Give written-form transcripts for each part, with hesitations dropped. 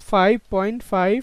5.5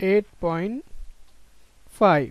8.5،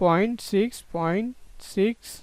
0.6،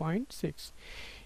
0.6۔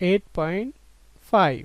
8.5،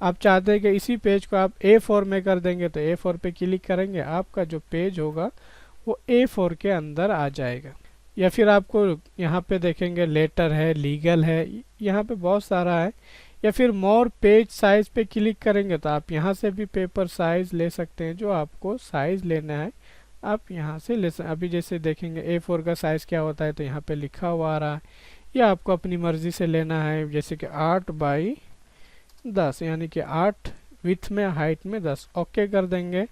आप चाहते हैं कि इसी पेज को आप A4 में कर देंगे तो A4 पे क्लिक करेंगे, आपका जो पेज होगा वो A4 के अंदर आ जाएगा। या फिर आपको यहाँ पे देखेंगे लेटर है, लीगल है, यहाँ पे बहुत सारा है। या फिर मोर पेज साइज पे क्लिक करेंगे तो आप यहाँ से भी पेपर साइज ले सकते हैं, जो आपको साइज लेना है आप यहाँ से ले सकते। अभी जैसे देखेंगे A4 का साइज क्या होता है तो यहाँ पे लिखा हुआ आ रहा है, या आपको अपनी मर्ज़ी से लेना है, जैसे कि 8x10 यानी कि 8 विथ में, हाइट में 10, ओके कर देंगे।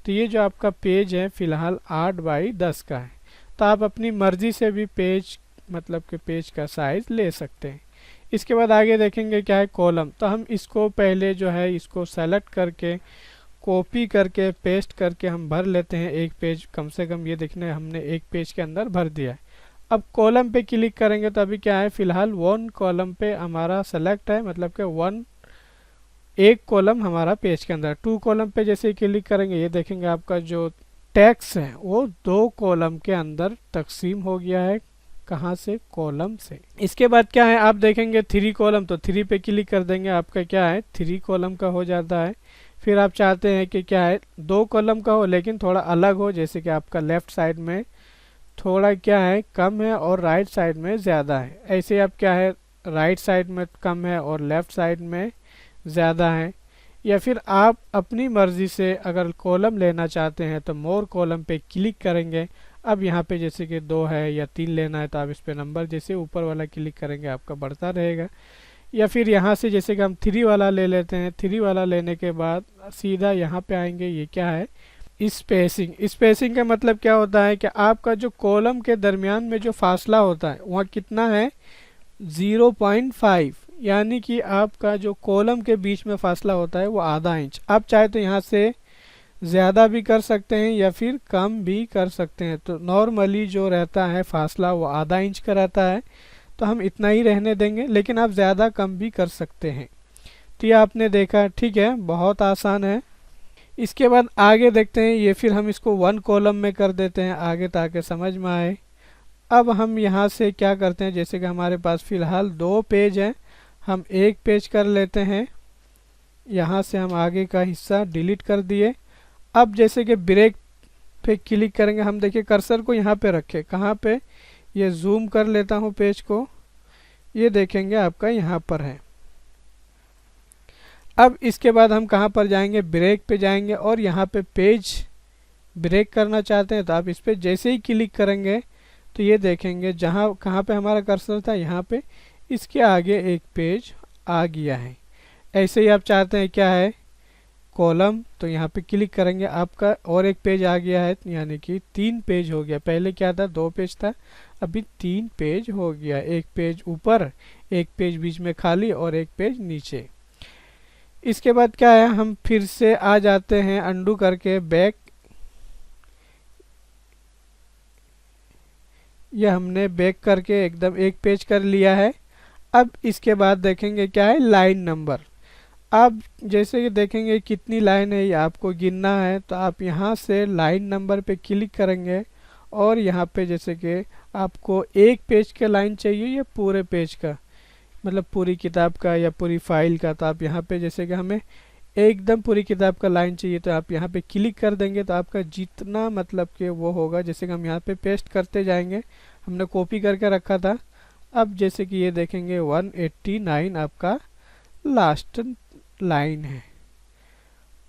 तो ये जो आपका पेज है फ़िलहाल 8x10 का है। तो आप अपनी मर्ज़ी से भी पेज मतलब कि पेज का साइज़ ले सकते हैं। इसके बाद आगे देखेंगे क्या है कॉलम। तो हम इसको पहले जो है इसको सेलेक्ट करके कॉपी करके पेस्ट करके हम भर लेते हैं एक पेज, कम से कम ये देखने हमने एक पेज के अंदर भर दिया है। अब कॉलम पे क्लिक करेंगे तो अभी क्या है फ़िलहाल 1 कॉलम पे हमारा सेलेक्ट है, मतलब कि एक कॉलम हमारा पेज के अंदर। 2 कॉलम पे जैसे क्लिक करेंगे ये देखेंगे आपका जो टेक्स्ट है वो 2 कॉलम के अंदर तकसीम हो गया है। कहाँ से? कॉलम से। इसके बाद क्या है आप देखेंगे 3 कॉलम, तो 3 पे क्लिक कर देंगे, आपका क्या है 3 कॉलम का हो जाता है। फिर आप चाहते हैं कि क्या है 2 कॉलम का हो लेकिन थोड़ा अलग हो, जैसे कि आपका लेफ़्ट साइड में थोड़ा क्या है कम है और राइट साइड में ज़्यादा है। ऐसे आप क्या है राइट साइड में कम है और लेफ़्ट साइड में ज़्यादा है। या फिर आप अपनी मर्ज़ी से अगर कॉलम लेना चाहते हैं तो मोर कॉलम पे क्लिक करेंगे। अब यहाँ पे जैसे कि 2 है या 3 लेना है तो आप इस पे नंबर जैसे ऊपर वाला क्लिक करेंगे आपका बढ़ता रहेगा। या फिर यहाँ से जैसे कि हम 3 वाला ले लेते हैं, 3 वाला लेने के बाद सीधा यहाँ पे आएंगे, ये क्या है स्पेसिंग। स्पेसिंग का मतलब क्या होता है कि आपका जो कॉलम के दरमियान में जो फासला होता है वह कितना है 0.5, यानी कि आपका जो कॉलम के बीच में फासला होता है वो आधा इंच। आप चाहे तो यहाँ से ज़्यादा भी कर सकते हैं या फिर कम भी कर सकते हैं। तो नॉर्मली जो रहता है फासला वो आधा इंच का रहता है, तो हम इतना ही रहने देंगे, लेकिन आप ज़्यादा कम भी कर सकते हैं। तो ये आपने देखा, ठीक है, बहुत आसान है। इसके बाद आगे देखते हैं, ये फिर हम इसको 1 कॉलम में कर देते हैं आगे ताकि समझ में आए। अब हम यहाँ से क्या करते हैं, जैसे कि हमारे पास फ़िलहाल 2 पेज हैं, हम एक पेज कर लेते हैं। यहाँ से हम आगे का हिस्सा डिलीट कर दिए। अब जैसे कि ब्रेक पे क्लिक करेंगे, हम देखिए कर्सर को यहाँ पे रखें, कहाँ पे, ये जूम कर लेता हूँ पेज को, ये देखेंगे आपका यहाँ पर है। अब इसके बाद हम कहाँ पर जाएंगे, ब्रेक पे जाएंगे और यहाँ पे पेज ब्रेक करना चाहते हैं तो आप इस पे जैसे ही क्लिक करेंगे तो ये देखेंगे जहाँ कहाँ पे हमारा कर्सर था यहाँ पे इसके आगे एक पेज आ गया है। ऐसे ही आप चाहते हैं क्या है कॉलम, तो यहाँ पे क्लिक करेंगे, आपका और एक पेज आ गया है, यानी कि 3 पेज हो गया। पहले क्या था 2 पेज था, अभी 3 पेज हो गया, एक पेज ऊपर, एक पेज बीच में खाली और एक पेज नीचे। इसके बाद क्या है हम फिर से आ जाते हैं अंडू करके बैक, ये हमने बैक करके एकदम एक पेज कर लिया है। अब इसके बाद देखेंगे क्या है लाइन नंबर। अब जैसे कि देखेंगे कितनी लाइन है ये आपको गिनना है, तो आप यहाँ से लाइन नंबर पे क्लिक करेंगे और यहाँ पे जैसे कि आपको एक पेज का लाइन चाहिए या पूरे पेज का, मतलब पूरी किताब का या पूरी फाइल का, तो आप यहाँ पे जैसे कि हमें एकदम पूरी किताब का लाइन चाहिए तो आप यहाँ पे क्लिक कर देंगे तो आपका जितना मतलब कि वो होगा, जैसे कि हम यहाँ पे पेस्ट करते जाएंगे, हमने कॉपी करके रखा था। अब जैसे कि ये देखेंगे 189 आपका लास्ट लाइन है।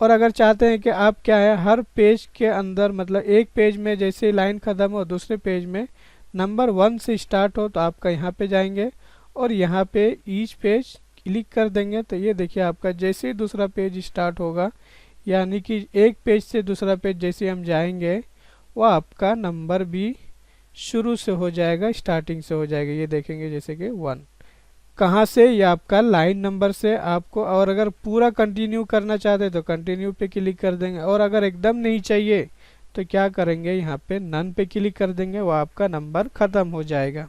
और अगर चाहते हैं कि आप क्या है हर पेज के अंदर, मतलब एक पेज में जैसे लाइन ख़त्म हो दूसरे पेज में नंबर 1 से स्टार्ट हो, तो आपका यहाँ पे जाएंगे और यहाँ पे ईच पेज क्लिक कर देंगे। तो ये देखिए आपका जैसे ही दूसरा पेज स्टार्ट होगा, यानी कि एक पेज से दूसरा पेज जैसे हम जाएंगे वो आपका नंबर भी शुरू से हो जाएगा, स्टार्टिंग से हो जाएगा। ये देखेंगे जैसे कि 1 कहाँ से, ये आपका लाइन नंबर से आपको। और अगर पूरा कंटिन्यू करना चाहते हैं तो कंटिन्यू पे क्लिक कर देंगे, और अगर एकदम नहीं चाहिए तो क्या करेंगे यहाँ पे नन पे क्लिक कर देंगे, वो आपका नंबर ख़त्म हो जाएगा।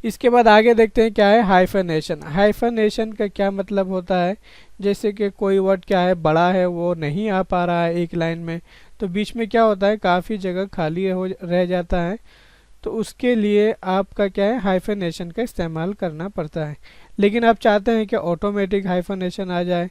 इसके बाद आगे देखते हैं क्या है हाइफनेशन। हाइफनेशन का क्या मतलब होता है, जैसे कि कोई वर्ड क्या है बड़ा है वो नहीं आ पा रहा है एक लाइन में, तो बीच में क्या होता है काफ़ी जगह खाली रह जाता है, तो उसके लिए आपका क्या है हाइफनेशन का इस्तेमाल करना पड़ता है। लेकिन आप चाहते हैं कि ऑटोमेटिक हाइफनेशन आ जाए,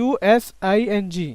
USING،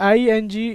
ING